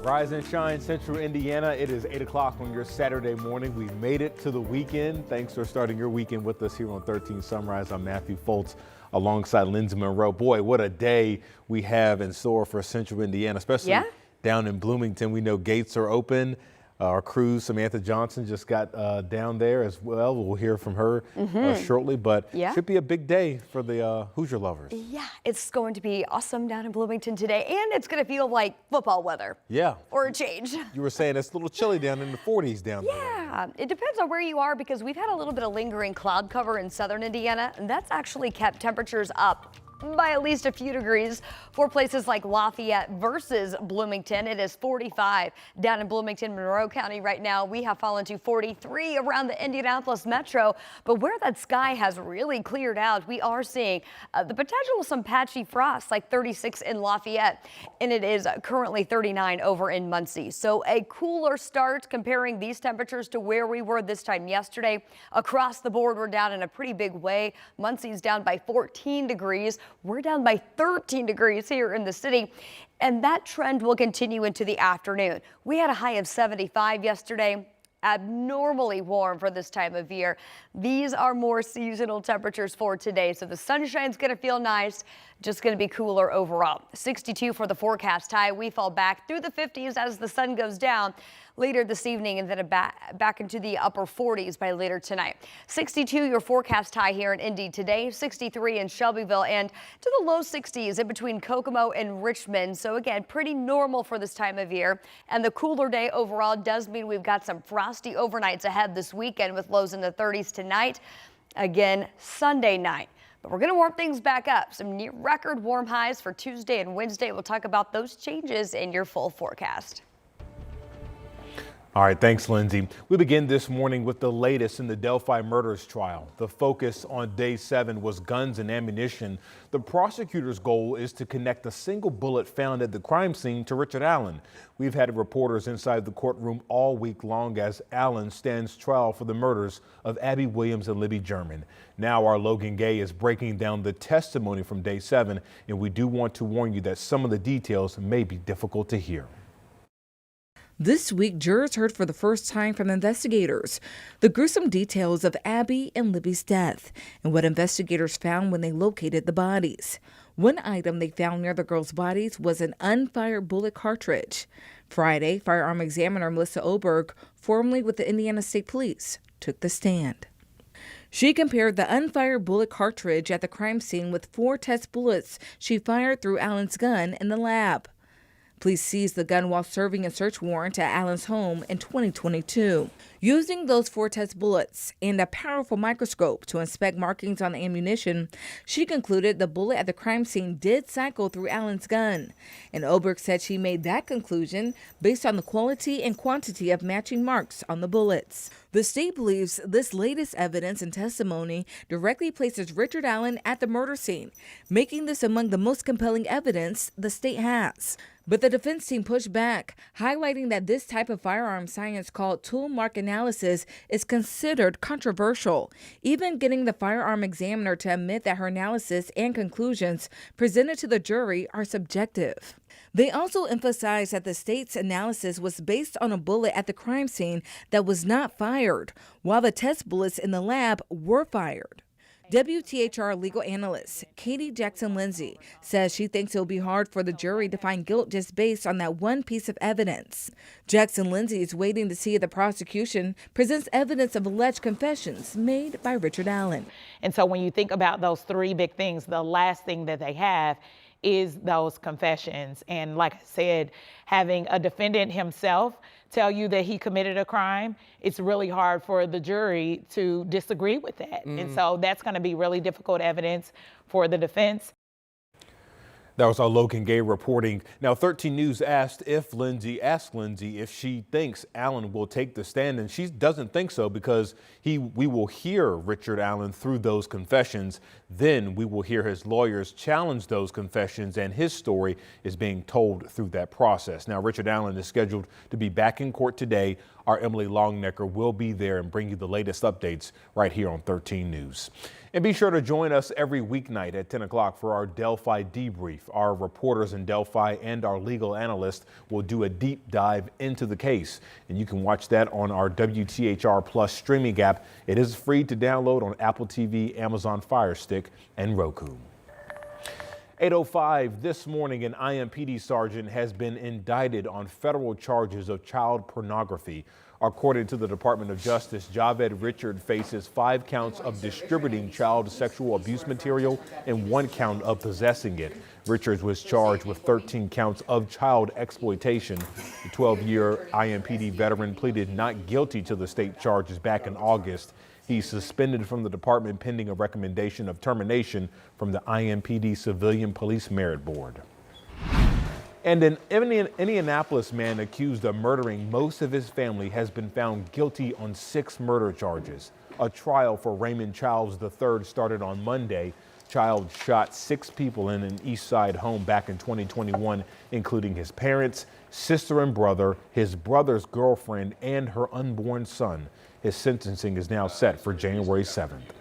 Rise and shine, Central Indiana. It is 8 o'clock on your Saturday morning. We've made it to the weekend. Thanks for starting your weekend with us here on 13 Sunrise. I'm Matthew Foltz alongside Lindsay Monroe. Boy, what a day we have in store for Central Indiana, especially down in Bloomington. We know gates are open. Our crew, Samantha Johnson, just got down there as well. We'll hear from her shortly, but should be a big day for the Hoosier lovers. Yeah, it's going to be awesome down in Bloomington today, and it's going to feel like football weather. Yeah. Or a change. You were saying it's a little chilly down in the 40s down there. Yeah, it depends on where you are because we've had a little bit of lingering cloud cover in southern Indiana, and that's actually kept temperatures up by at least a few degrees for places like Lafayette versus Bloomington. It is 45 down in Bloomington, Monroe County right now. We have fallen to 43 around the Indianapolis metro, but where that sky has really cleared out, we are seeing the potential of some patchy frost, like 36 in Lafayette, and it is currently 39 over in Muncie. So a cooler start comparing these temperatures to where we were this time yesterday. Across the board, we're down in a pretty big way. Muncie's down by 14 degrees. We're down by 13 degrees here in the city, and that trend will continue into the afternoon. We had a high of 75 yesterday. Abnormally warm for this time of year. These are more seasonal temperatures for today, so the sunshine's going to feel nice, just going to be cooler overall. 62 for the forecast high. We fall back through the 50s as the sun goes down later this evening, and then back into the upper 40s by later tonight. 62 your forecast high here in Indy today, 63 in Shelbyville, and to the low 60s in between Kokomo and Richmond. So again, pretty normal for this time of year, and the cooler day overall does mean we've got some frosty overnights ahead this weekend with lows in the 30s tonight. Again, Sunday night. But we're going to warm things back up. Some near record warm highs for Tuesday and Wednesday. We'll talk about those changes in your full forecast. All right, thanks, Lindsay. We begin this morning with the latest in the Delphi murders trial. The focus on day 7 was guns and ammunition. The prosecutor's goal is to connect a single bullet found at the crime scene to Richard Allen. We've had reporters inside the courtroom all week long as Allen stands trial for the murders of Abby Williams and Libby German. Now our Logan Gay is breaking down the testimony from day 7, and we do want to warn you that some of the details may be difficult to hear. This week, jurors heard for the first time from investigators the gruesome details of Abby and Libby's death and what investigators found when they located the bodies. One item they found near the girls' bodies was an unfired bullet cartridge. Friday, firearm examiner Melissa Oberg, formerly with the Indiana State Police, took the stand. She compared the unfired bullet cartridge at the crime scene with 4 test bullets she fired through Allen's gun in the lab. Police seized the gun while serving a search warrant at Allen's home in 2022. Using those 4 test bullets and a powerful microscope to inspect markings on the ammunition, she concluded the bullet at the crime scene did cycle through Allen's gun. And Oberg said she made that conclusion based on the quality and quantity of matching marks on the bullets. The state believes this latest evidence and testimony directly places Richard Allen at the murder scene, making this among the most compelling evidence the state has. But the defense team pushed back, highlighting that this type of firearm science called tool mark analysis is considered controversial, even getting the firearm examiner to admit that her analysis and conclusions presented to the jury are subjective. They also emphasized that the state's analysis was based on a bullet at the crime scene that was not fired, while the test bullets in the lab were fired. WTHR legal analyst Katie Jackson-Lindsay says she thinks it'll be hard for the jury to find guilt just based on that one piece of evidence. Jackson-Lindsay is waiting to see if the prosecution presents evidence of alleged confessions made by Richard Allen. And so when you think about those 3 big things, the last thing that they have is those confessions. And like I said, having a defendant himself tell you that he committed a crime, it's really hard for the jury to disagree with that. And so that's going to be really difficult evidence for the defense. That was our Logan Gay reporting. Now, 13 News asked Lindsay if she thinks Allen will take the stand, and she doesn't think so because we will hear Richard Allen through those confessions. Then we will hear his lawyers challenge those confessions, and his story is being told through that process. Now, Richard Allen is scheduled to be back in court today. Our Emily Longnecker will be there and bring you the latest updates right here on 13 News. And be sure to join us every weeknight at 10 o'clock for our Delphi Debrief. Our reporters in Delphi and our legal analyst will do a deep dive into the case. And you can watch that on our WTHR Plus streaming app. It is free to download on Apple TV, Amazon Fire Stick, and Roku. 8:05 this morning, an IMPD sergeant has been indicted on federal charges of child pornography. According to the Department of Justice, Javed Richard faces 5 counts of distributing child sexual abuse material and 1 count of possessing it. Richards was charged with 13 counts of child exploitation. The 12-year IMPD veteran pleaded not guilty to the state charges back in August. He's suspended from the department pending a recommendation of termination from the IMPD Civilian Police Merit Board. And an Indianapolis man accused of murdering most of his family has been found guilty on 6 murder charges. A trial for Raymond Childs III started on Monday. Childs shot 6 people in an East Side home back in 2021, including his parents, sister and brother, his brother's girlfriend, and her unborn son. His sentencing is now set for January 7th.